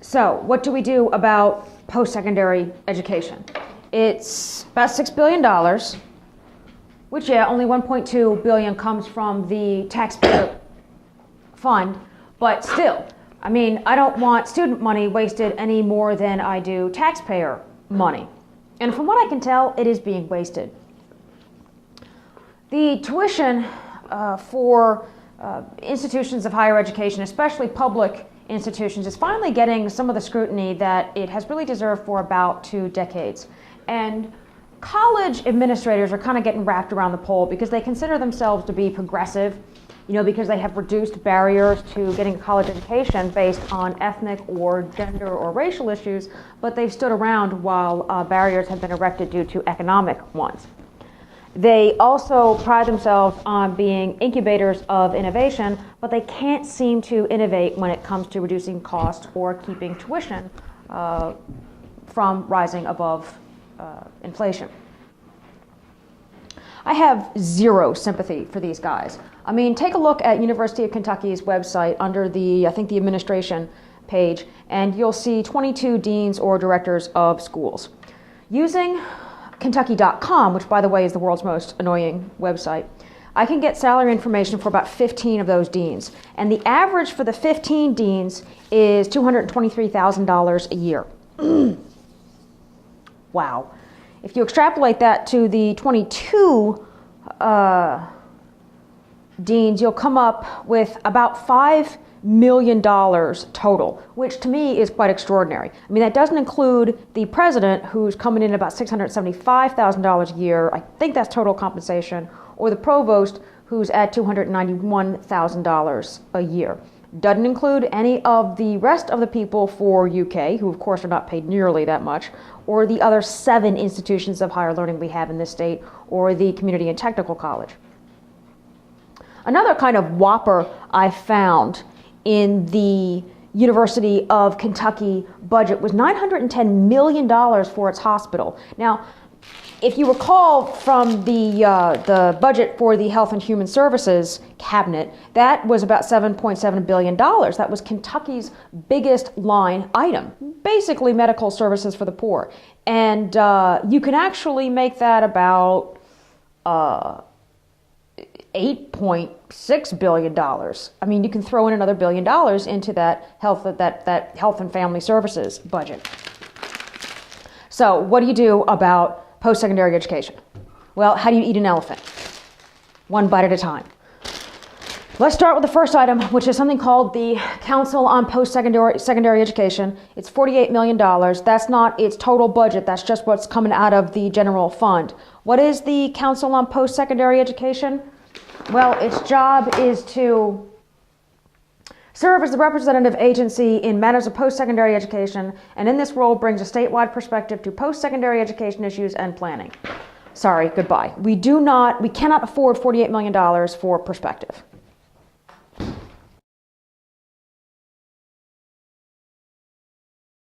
So what do we do about post-secondary education? It's about $6 billion, which, yeah, only $1.2 billion comes from the taxpayer fund, but still, I mean, I don't want student money wasted any more than I do taxpayer money. And from what I can tell, it is being wasted. The tuition for institutions of higher education, especially public institutions, is finally getting some of the scrutiny that it has really deserved for about 2 decades. And college administrators are kind of getting wrapped around the pole because they consider themselves to be progressive, you know, because they have reduced barriers to getting a college education based on ethnic or gender or racial issues, but they've stood around while barriers have been erected due to economic ones. They also pride themselves on being incubators of innovation, but they can't seem to innovate when it comes to reducing costs or keeping tuition from rising above inflation. I have zero sympathy for these guys. I mean, take a look at University of Kentucky's website under the, I think, the administration page, and you'll see 22 deans or directors of schools. Using Kentucky.com, which by the way is the world's most annoying website, I can get salary information for about 15 of those deans. And the average for the 15 deans is $223,000 a year. Wow. If you extrapolate that to the 22 deans, you'll come up with about $5 million total, which to me is quite extraordinary. I mean, that doesn't include the president, who's coming in about $675,000 a year. I think that's total compensation, or the provost, who's at $291,000 a year. Doesn't include any of the rest of the people for UK, who of course are not paid nearly that much, or the other 7 institutions of higher learning we have in this state, or the community and technical college. Another kind of whopper I found in the University of Kentucky budget was $910 million for its hospital. Now, if you recall from the budget for the Health and Human Services cabinet, that was about $7.7 billion. That was Kentucky's biggest line item, basically medical services for the poor. And you can actually make that about $8.6 billion. I mean, you can throw in another $1 billion into that health and family services budget. So what do you do about post-secondary education? Well, how do you eat an elephant? One bite at a time. Let's start with the first item, which is something called the Council on Post-Secondary Education. It's $48 million. That's not its total budget. That's just what's coming out of the general fund. What is the Council on Post-Secondary Education? Well, its job is to serve as the representative agency in matters of post-secondary education, and in this role brings a statewide perspective to post-secondary education issues and planning. Sorry, goodbye. We cannot afford $48 million for perspective.